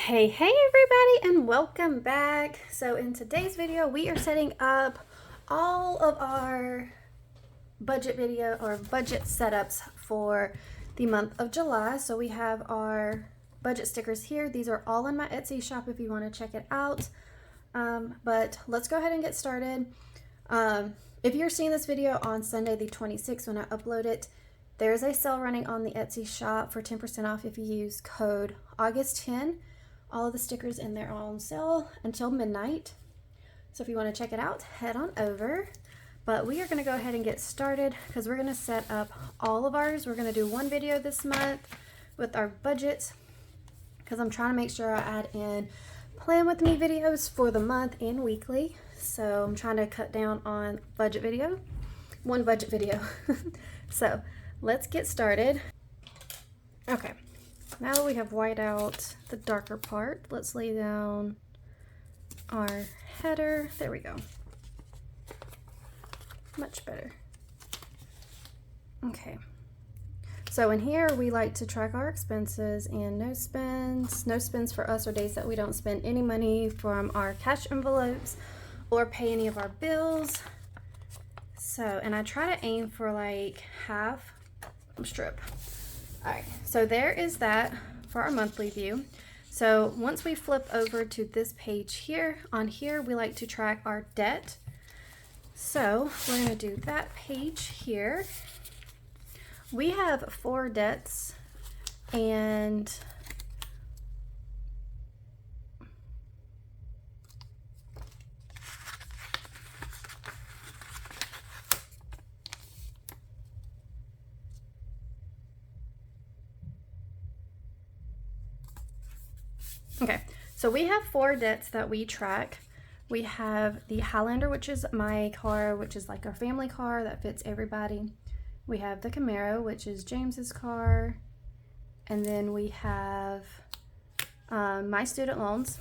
Hey everybody, and welcome back. So in today's video we are setting up all of our budget setups for the month of July. So we have our budget stickers here. These are all in my Etsy shop if you want to check it out. But let's go ahead and get started. If you're seeing this video on Sunday the 26th when I upload it, there's a sale running on the Etsy shop for 10% off if you use code August10. All of the stickers in there are on sale until midnight. So if you want to check it out, head on over. But we are going to go ahead and get started because we're going to set up all of ours. We're going to do one video this month with our budgets because I'm trying to make sure I add in plan with me videos for the month and weekly. So I'm trying to cut down on one budget video. So let's get started. Okay. Now that we have whited out the darker part, let's lay down our header. There we go. Much better. Okay. So in here, we like to track our expenses and no spends. No spends for us are days that we don't spend any money from our cash envelopes or pay any of our bills. So, and I try to aim for like half strip. Alright, so there is that for our monthly view. So once we flip over to this page here, on here we like to track our debt. So we're going to do that page here. We have 4 debts and okay, so we have 4 debts that we track. We have the Highlander, which is my car, which is like our family car that fits everybody. We have the Camaro, which is James's car. And then we have my student loans.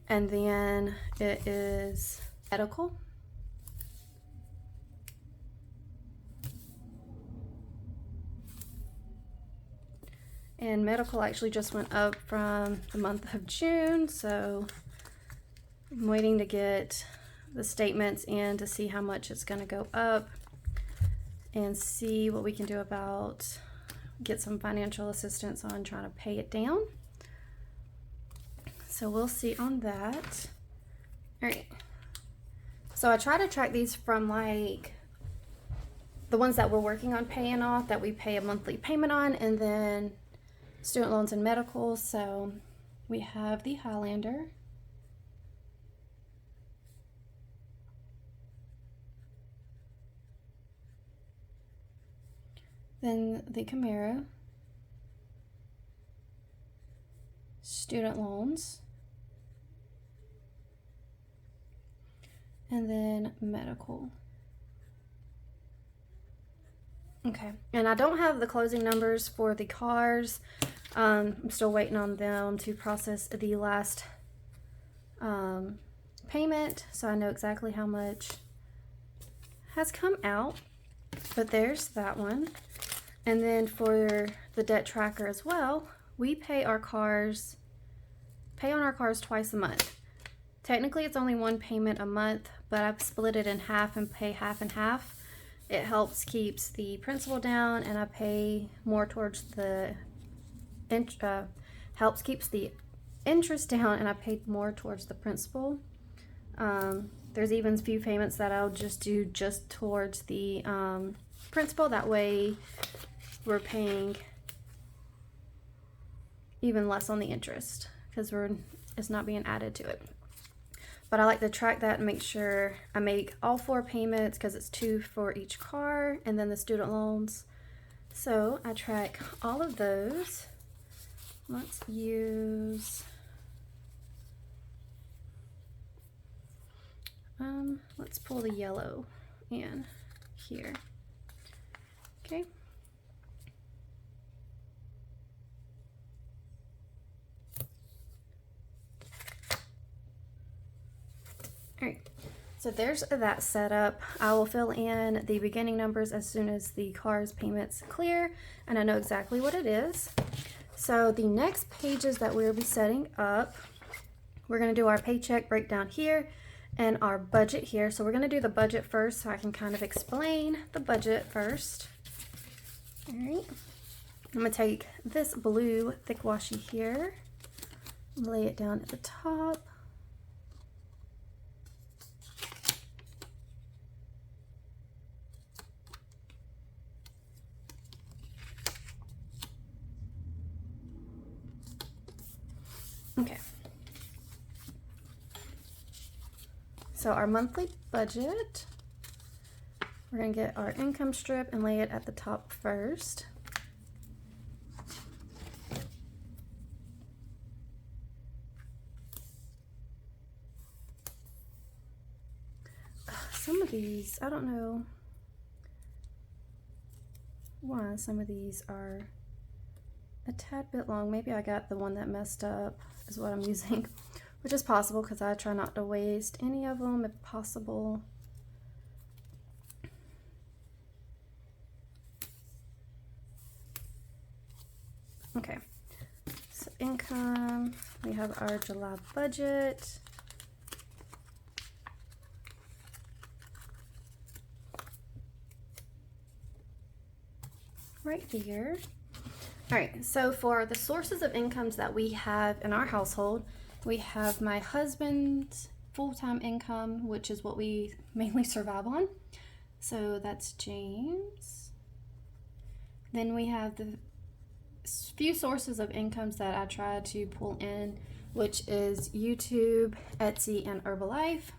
And then it is medical. And medical actually just went up from the month of June, so I'm waiting to get the statements in to see how much it's going to go up and see what we can do about get some financial assistance on trying to pay it down. So we'll see on that. All right. So I try to track these from like the ones that we're working on paying off that we pay a monthly payment on, and then student loans and medical. So we have the Highlander. Then the Camaro. Student loans. And then medical. Okay, and I don't have the closing numbers for the cars. I'm still waiting on them to process the last payment, so I know exactly how much has come out. But there's that one. And then for the debt tracker as well, we pay on our cars twice a month. Technically it's only one payment a month, but I've split it in half and pay half and half. It helps keeps the principal down, and I pay more towards the helps keeps the interest down, and I paid more towards the principal. There's even a few payments that I'll just do just towards the principal. That way we're paying even less on the interest because it's not being added to it. But I like to track that and make sure I make all 4 payments because it's 2 for each car, and then the student loans. So I track all of those. Let's use, let's pull the yellow in here. Okay. Alright, so there's that setup. I will fill in the beginning numbers as soon as the car's payments clear and I know exactly what it is. So the next pages that we'll be setting up, we're going to do our paycheck breakdown here and our budget here. So we're going to do the budget first so I can kind of explain the budget first. All right. I'm going to take this blue thick washi here, lay it down at the top. Okay. So our monthly budget, we're going to get our income strip and lay it at the top first. Some of these, I don't know why some of these are a tad bit long. Maybe I got the one that messed up is what I'm using, which is possible because I try not to waste any of them if possible. Okay, so income, we have our July budget. Right here. All right, so for the sources of incomes that we have in our household, we have my husband's full-time income, which is what we mainly survive on. So that's James. Then we have the few sources of incomes that I try to pull in, which is YouTube, Etsy, and Herbalife.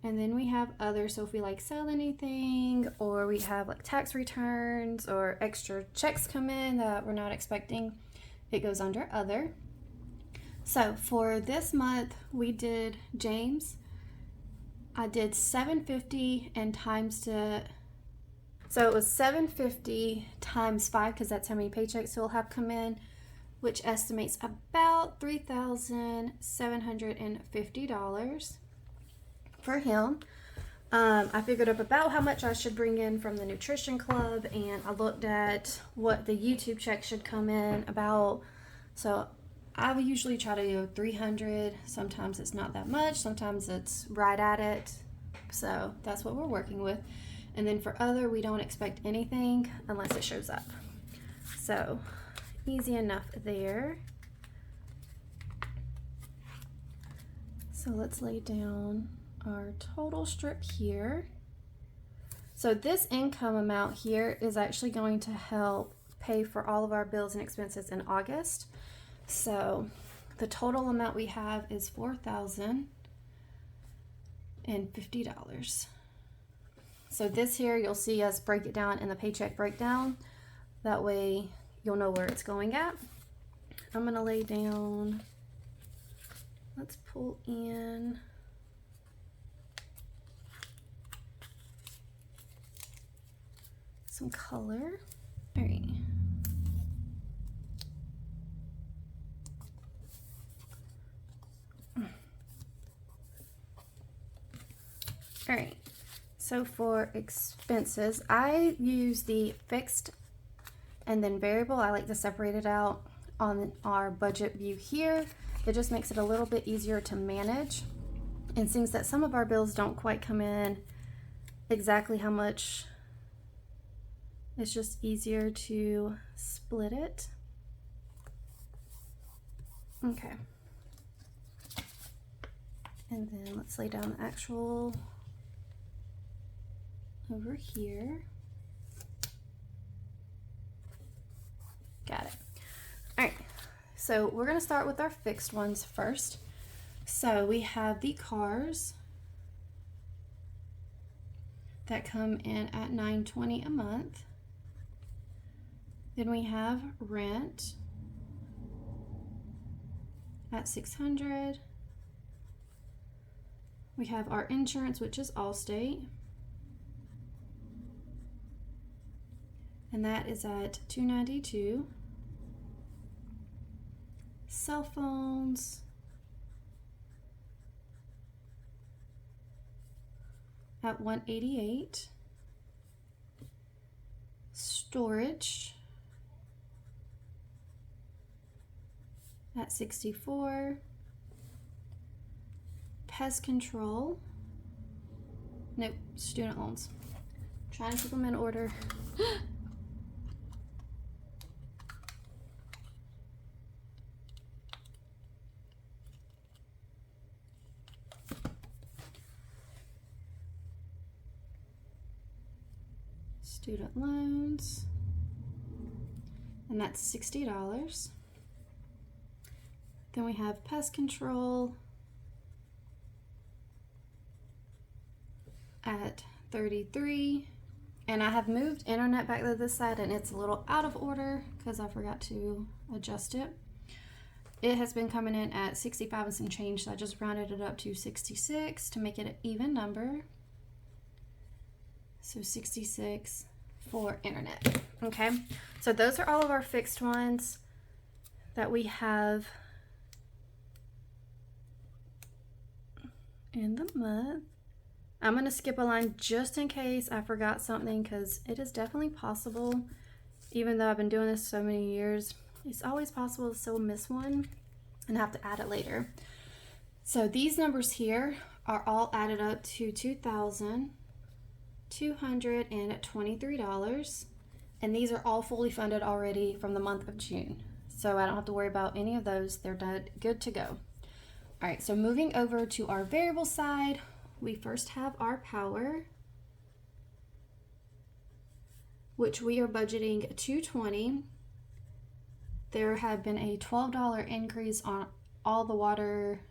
And then we have other, so if we like sell anything, or we have like tax returns or extra checks come in that we're not expecting, it goes under other. So for this month, we did James. I did $750 and times it. So it was $750 times 5 because that's how many paychecks he'll have come in, which estimates about $3,750 for him. I figured up about how much I should bring in from the nutrition club, and I looked at what the YouTube check should come in about. So I usually try to do 300. Sometimes it's not that much, sometimes it's right at it. So that's what we're working with. And then for other, we don't expect anything unless it shows up. So easy enough there. So let's lay down our total strip here. So this income amount here is actually going to help pay for all of our bills and expenses in August. So the total amount we have is $4,050. So this here, you'll see us break it down in the paycheck breakdown. That way you'll know where it's going at. I'm gonna lay down, let's pull in some color. All right. All right. So for expenses, I use the fixed and then variable. I like to separate it out on our budget view here. It just makes it a little bit easier to manage. And seems that some of our bills don't quite come in exactly how much, it's just easier to split it. Okay. And then let's lay down the actual over here. Got it. All right. So we're going to start with our fixed ones first. So we have the cars that come in at $920 a month. Then we have rent at $600. We have our insurance, which is Allstate, and that is at $292. Cell phones at $188. Storage at 64. Pest control. Nope, student loans. Trying to keep them in order. Student loans, and that's $60. Then we have pest control at 33, and I have moved internet back to this side and it's a little out of order because I forgot to adjust it. It has been coming in at 65 and some change, so I just rounded it up to 66 to make it an even number. So 66 for internet. Okay, so those are all of our fixed ones that we have in the month. I'm going to skip a line just in case I forgot something, because it is definitely possible, even though I've been doing this so many years, it's always possible to still miss one and have to add it later. So these numbers here are all added up to $2,223, and these are all fully funded already from the month of June. So I don't have to worry about any of those. They're done, good to go. All right, so moving over to our variable side, we first have our power, which we are budgeting $220. There had been a $12 increase on all the water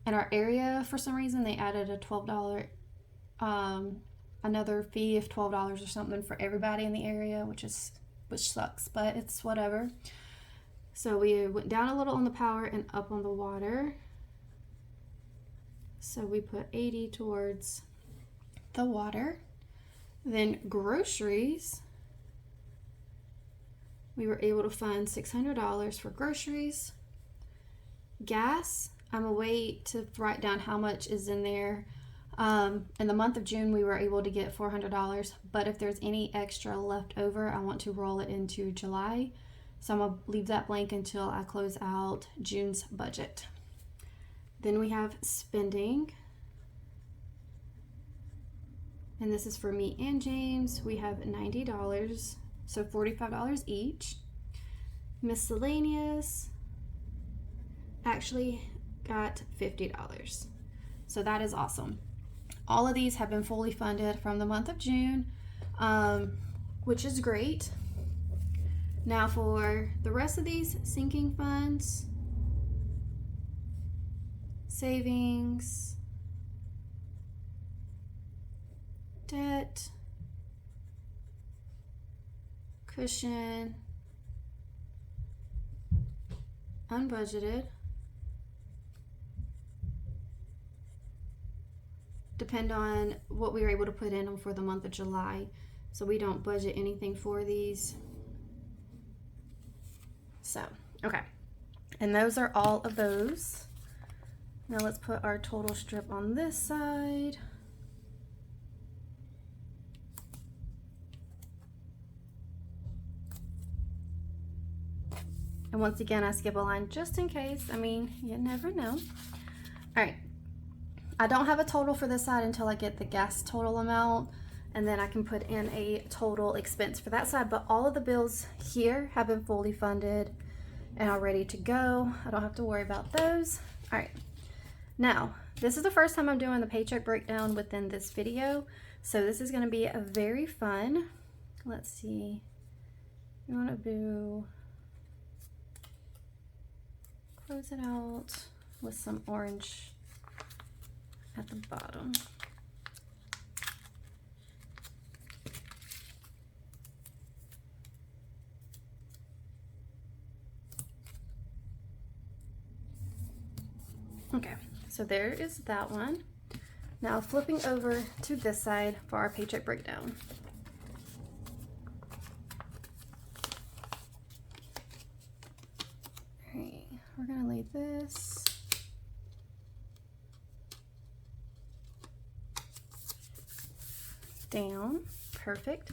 in our area. For some reason, they added a $12, another fee of $12 or something for everybody in the area, which sucks, but it's whatever. So we went down a little on the power and up on the water. So we put 80 towards the water. Then groceries, we were able to fund $600 for groceries. Gas, I'm gonna wait to write down how much is in there. In the month of June, we were able to get $400, but if there's any extra left over, I want to roll it into July. So I'm gonna leave that blank until I close out June's budget. Then we have spending, and this is for me and James. We have $90, so $45 each. Miscellaneous actually got $50, so that is awesome. All of these have been fully funded from the month of June, which is great. Now for the rest of these sinking funds, savings, debt, cushion, unbudgeted, depend on what we were able to put in for the month of July. So we don't budget anything for these. So, okay. And those are all of those. Now let's put our total strip on this side. And once again, I skip a line just in case. I mean, you never know. All right. I don't have a total for this side until I get the gas total amount, and then I can put in a total expense for that side. But all of the bills here have been fully funded and are ready to go. I don't have to worry about those. All right. Now, this is the first time I'm doing the paycheck breakdown within this video. So this is going to be a very fun. Let's see. You want to do, close it out with some orange at the bottom. Okay, so there is that one. Now flipping over to this side for our paycheck breakdown. All right, we're gonna leave this. Down, perfect.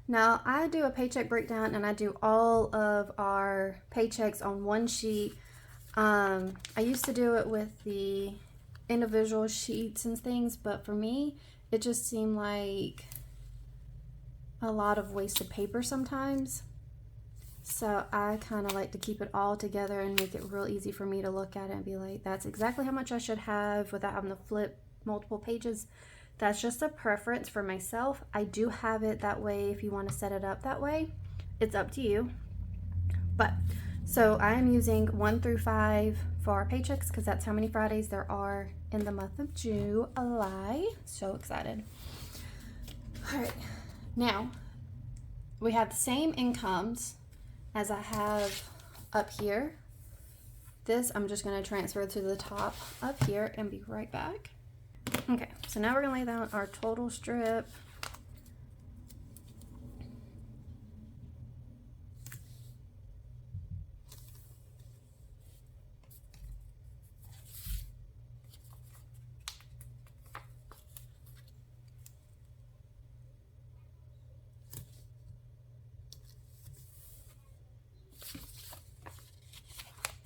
Now I do a paycheck breakdown and I do all of our paychecks on one sheet. I used to do it with the individual sheets and things, but for me, it just seemed like a lot of wasted paper sometimes. So I kind of like to keep it all together and make it real easy for me to look at it and be like, that's exactly how much I should have without having to flip multiple pages. That's just a preference for myself. I do have it that way if you want to set it up that way. It's up to you. But so I am using 1 through 5 for our paychecks because that's how many Fridays there are in the month of July. So excited. All right. Now we have the same incomes as I have up here. This I'm just going to transfer to the top up here and be right back. Okay, so now we're going to lay down our total strip.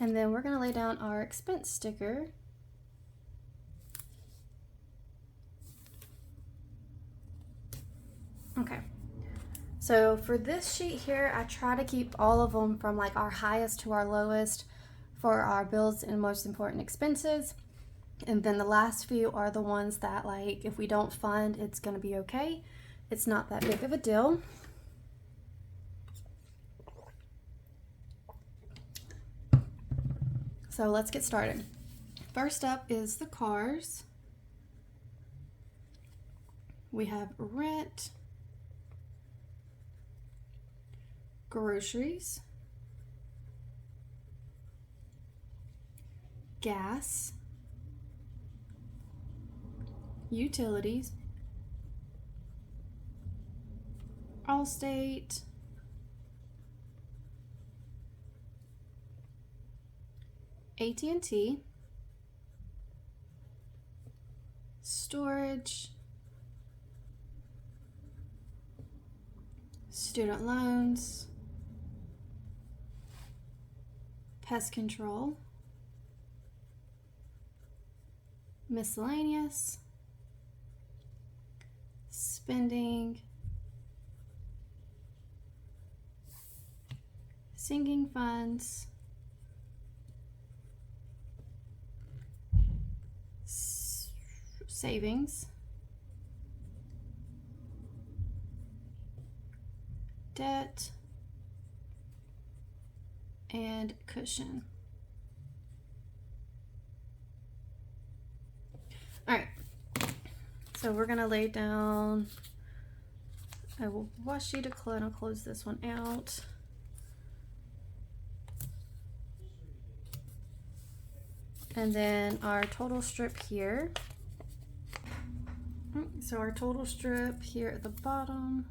And then we're going to lay down our expense sticker. Okay, so for this sheet here, I try to keep all of them from like our highest to our lowest for our bills and most important expenses. And then the last few are the ones that, like, if we don't fund, it's going to be okay. It's not that big of a deal. So let's get started. First up is the cars. We have rent, groceries, gas, utilities, Allstate, AT&T, storage, student loans, pest control, miscellaneous, spending, sinking funds, savings, debt, and cushion. All right, so we're gonna lay down, I will wash you to close, and I'll close this one out. And then our total strip here. So our total strip here at the bottom.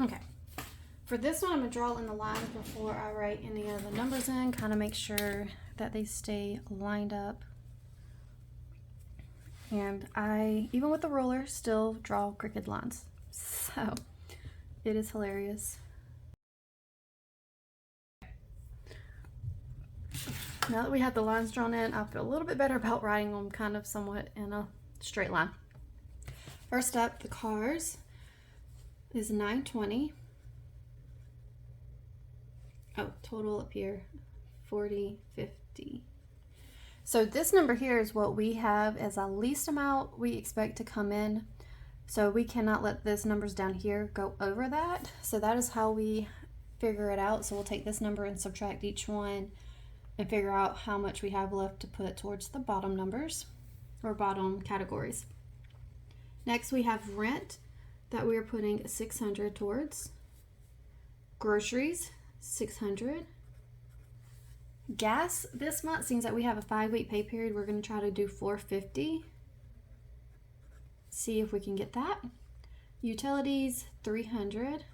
Okay, for this one I'm gonna draw in the lines before I write any of the numbers in, kind of make sure that they stay lined up. And I, even with the ruler, still draw crooked lines. So it is hilarious. Now that we have the lines drawn in, I feel a little bit better about writing them kind of somewhat in a straight line. First up, the cars is $920. Oh, total up here, $40.50. So this number here is what we have as a least amount we expect to come in. So we cannot let this numbers down here go over that. So that is how we figure it out. So we'll take this number and subtract each one and figure out how much we have left to put towards the bottom numbers or bottom categories. Next we have rent that we're putting 600 towards. Groceries, 600. Gas this month, seems that we have a 5-week pay period, we're going to try to do $450. See if we can get that. Utilities, 300.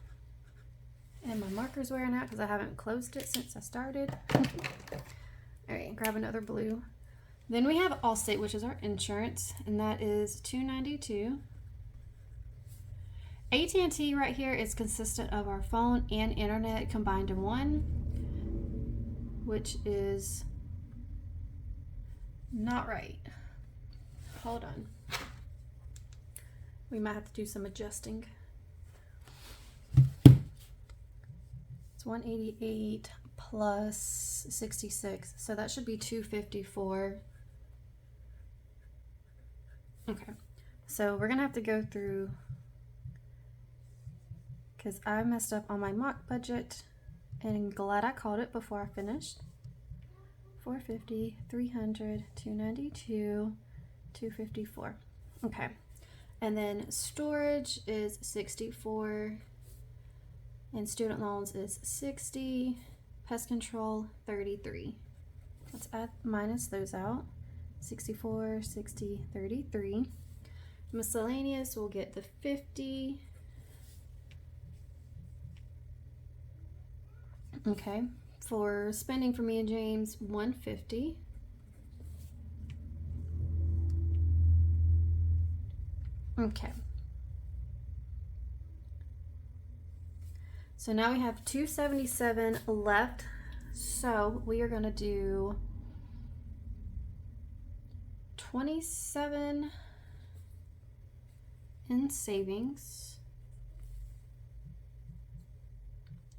And my marker's wearing out because I haven't closed it since I started. All right, grab another blue. Then we have Allstate, which is our insurance, and that is 292. AT&T right here is consistent of our phone and internet combined in one, which is not right. Hold on. We might have to do some adjusting. It's 188 plus 66, so that should be 254. Okay, so we're gonna have to go through, because I messed up on my mock budget, and I'm glad I called it before I finished. 450, 300, 292, 254. Okay, and then storage is 64, and student loans is 60, pest control 33. Let's add minus those out. 64, 60, 33. Miscellaneous will get the 50. Okay, for spending for me and James, 150. Okay. So now we have 277 left. So we are going to do 27 in savings,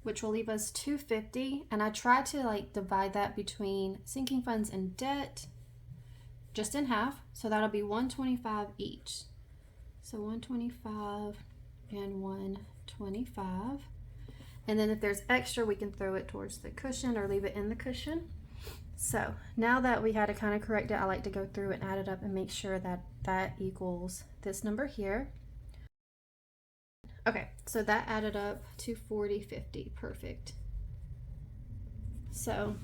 which will leave us 250. And I tried to like divide that between sinking funds and debt just in half. So that'll be 125 each. So 125 and 125. And then if there's extra, we can throw it towards the cushion or leave it in the cushion. So now that we had to kind of correct it, I like to go through and add it up and make sure that that equals this number here. Okay, so that added up to 40.50. Perfect. So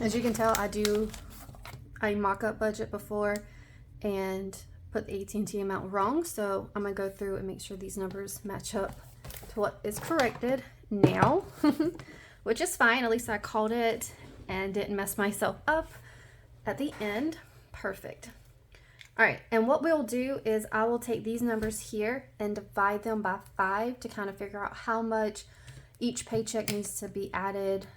as you can tell, I do a mock-up budget before and put the AT&T amount wrong. So I'm gonna go through and make sure these numbers match up to what is corrected now, which is fine. At least I called it and didn't mess myself up at the end. Perfect. All right, and what we'll do is I will take these numbers here and divide them by 5 to kind of figure out how much each paycheck needs to be added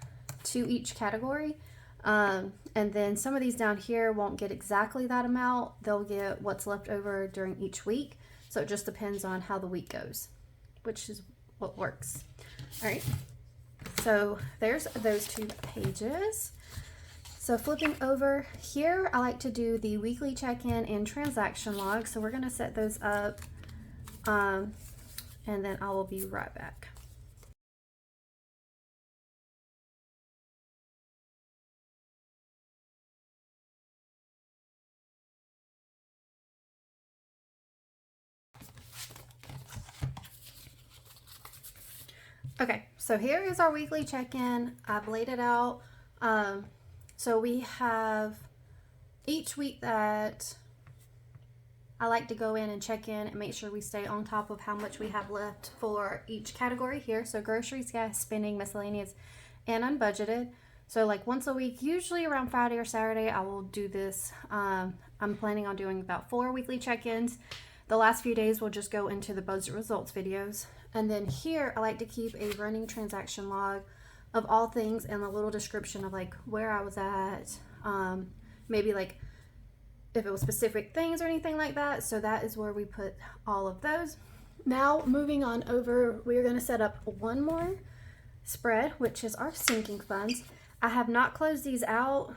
to each category. And then some of these down here won't get exactly that amount. They'll get what's left over during each week. So it just depends on how the week goes, which is what works. All right, so there's those 2 pages. So flipping over here, I like to do the weekly check-in and transaction log. So we're gonna set those up and then I will be right back. Okay, so here is our weekly check-in. I've laid it out. So we have each week that I like to go in and check in and make sure we stay on top of how much we have left for each category here. So groceries, gas, spending, miscellaneous, and unbudgeted. So like once a week, usually around Friday or Saturday, I will do this. I'm planning on doing about 4 weekly check-ins. The last few days will just go into the budget results videos. And then here, I like to keep a running transaction log of all things and a little description of like where I was at, maybe like if it was specific things or anything like that. So that is where we put all of those. Now moving on over, we are going to set up one more spread, which is our sinking funds. I have not closed these out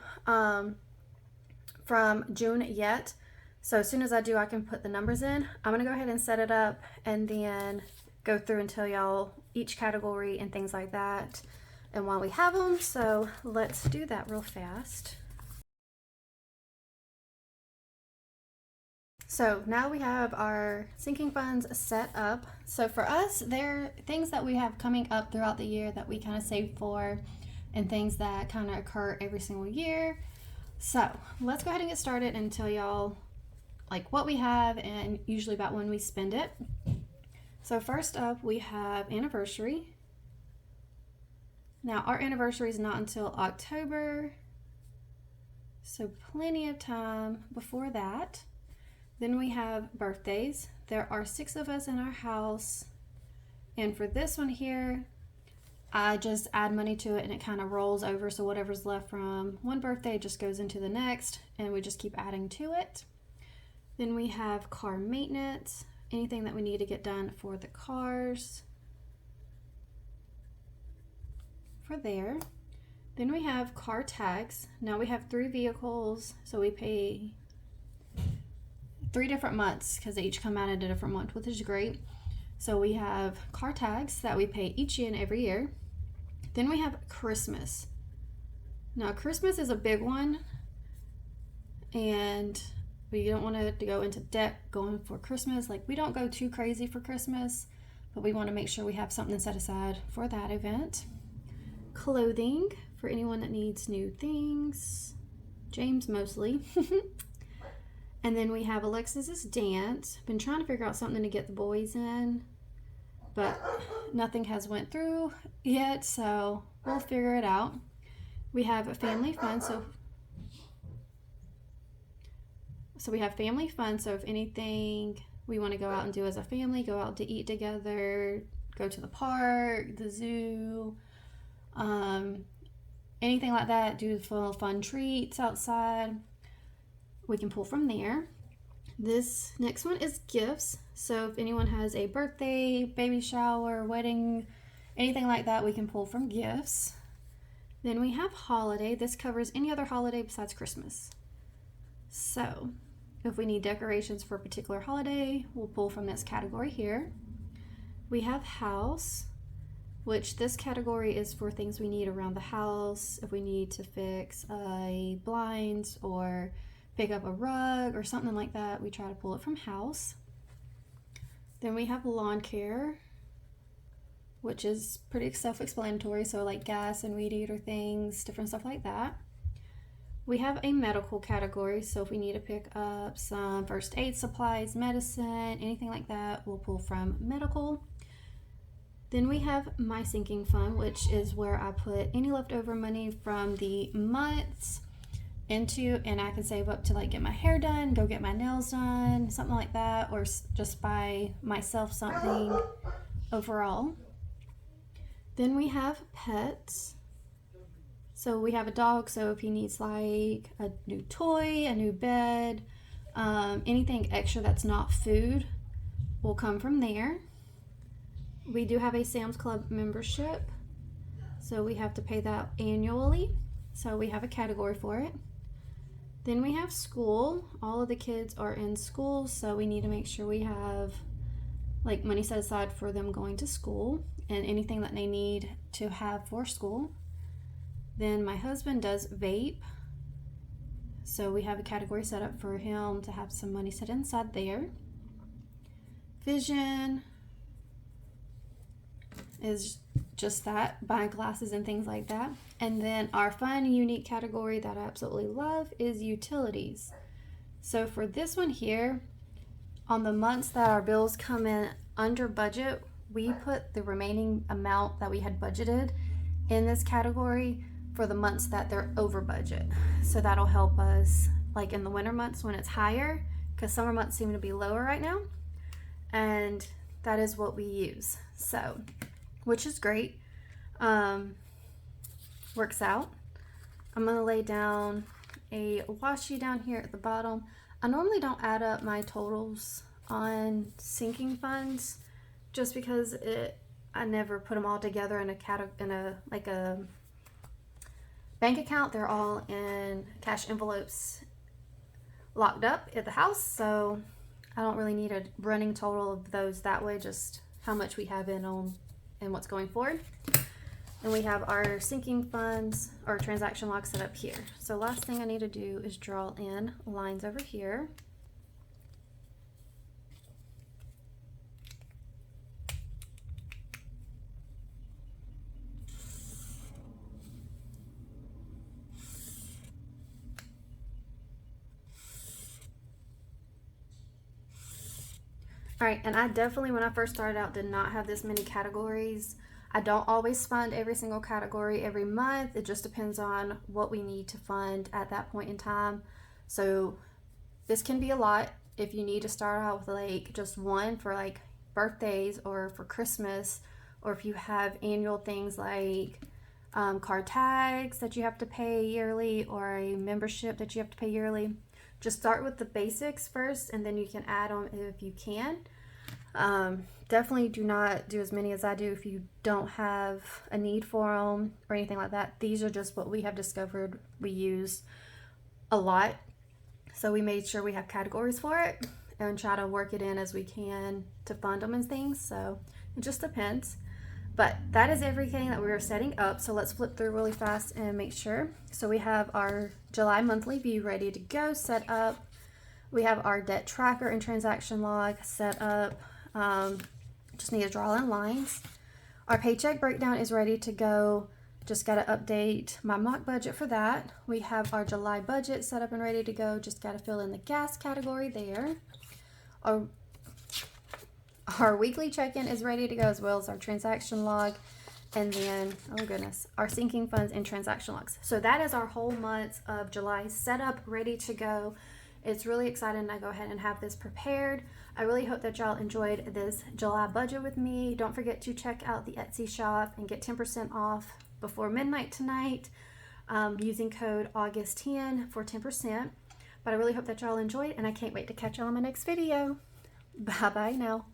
from June yet. So as soon as I do, I can put the numbers in. I'm going to go ahead and set it up and then go through and tell y'all each category and things like that and why we have them. So let's do that real fast. So now we have our sinking funds set up. So for us, there are things that we have coming up throughout the year that we kind of save for and things that kind of occur every single year. So let's go ahead and get started and tell y'all like what we have and usually about when we spend it. So first up, we have anniversary. Now our anniversary is not until October, so plenty of time before that. Then we have birthdays. There are 6 of us in our house, and for this one here, I just add money to it and it kind of rolls over, so whatever's left from one birthday just goes into the next, and we just keep adding to it. Then we have car maintenance, anything that we need to get done for the cars for there. Then we have car tax. Now we have 3 vehicles, so we pay 3 different months because they each come out at a different month, which is great. So we have car tax that we pay each and every year. Then we have Christmas. Now Christmas is a big one, and we don't want to go into debt going for Christmas. Like, we don't go too crazy for Christmas, but we want to make sure we have something set aside for that event. Clothing for anyone that needs new things. James mostly. And then we have Alexis's dance. Been trying to figure out something to get the boys in, but nothing has went through yet, so we'll figure it out. We have a family fun, so we have family fun, so if anything we want to go out and do as a family, go out to eat together, go to the park, the zoo, anything like that, do fun treats outside, we can pull from there. This next one is gifts. So if anyone has a birthday, baby shower, wedding, anything like that, we can pull from gifts. Then we have holiday. This covers any other holiday besides Christmas. So if we need decorations for a particular holiday, we'll pull from this category here. We have house, which this category is for things we need around the house. If we need to fix blinds or pick up a rug or something like that, we try to pull it from house. Then we have lawn care, which is pretty self-explanatory, so like gas and weed eater things, different stuff like that. We have a medical category, so if we need to pick up some first aid supplies, medicine, anything like that, we'll pull from medical. Then we have my sinking fund, which is where I put any leftover money from the months into, and I can save up to like get my hair done, go get my nails done, something like that, or just buy myself something overall. Then we have pets. So we have a dog, so if he needs like a new toy, a new bed, anything extra that's not food will come from there. We do have a Sam's Club membership, so we have to pay that annually, so we have a category for it. Then we have school. All of the kids are in school, so we need to make sure we have like money set aside for them going to school and anything that they need to have for school. Then my husband does vape, so we have a category set up for him to have some money set inside there. Vision is just that, buying glasses and things like that. And then our fun, unique category that I absolutely love is utilities. So for this one here, on the months that our bills come in under budget, we put the remaining amount that we had budgeted in this category for the months that they're over budget. So that'll help us like in the winter months when it's higher, because summer months seem to be lower right now, and that is what we use. So, which is great. Works out. I'm gonna lay down a washi down here at the bottom. I normally don't add up my totals on sinking funds just because I never put them all together in a bank account. They're all in cash envelopes locked up at the house, so I don't really need a running total of those that way, just how much we have in on and what's going forward. And we have our sinking funds or transaction log set up here. So last thing I need to do is draw in lines over here. All right, and I definitely, when I first started out, did not have this many categories. I don't always fund every single category every month. It just depends on what we need to fund at that point in time. So this can be a lot if you need to start out with like just one for like birthdays or for Christmas, or if you have annual things like card tags that you have to pay yearly or a membership that you have to pay yearly. Just start with the basics first, and then you can add on if you can. Definitely do not do as many as I do if you don't have a need for them or anything like that. These are just what we have discovered we use a lot. So we made sure we have categories for it and try to work it in as we can to fund them and things. So it just depends. But that is everything that we were setting up. So let's flip through really fast and make sure. So we have our July monthly view ready to go, set up. We have our debt tracker and transaction log set up. Just need to draw in lines. Our paycheck breakdown is ready to go. Just got to update my mock budget for that. We have our July budget set up and ready to go. Just got to fill in the gas category there. Our weekly check-in is ready to go, as well as our transaction log. And then, oh goodness, our sinking funds and transaction logs. So that is our whole month of July set up, ready to go. It's really exciting to go ahead and have this prepared. I really hope that y'all enjoyed this July budget with me. Don't forget to check out the Etsy shop and get 10% off before midnight tonight using code August10 for 10%. But I really hope that y'all enjoyed, and I can't wait to catch y'all in my next video. Bye bye now.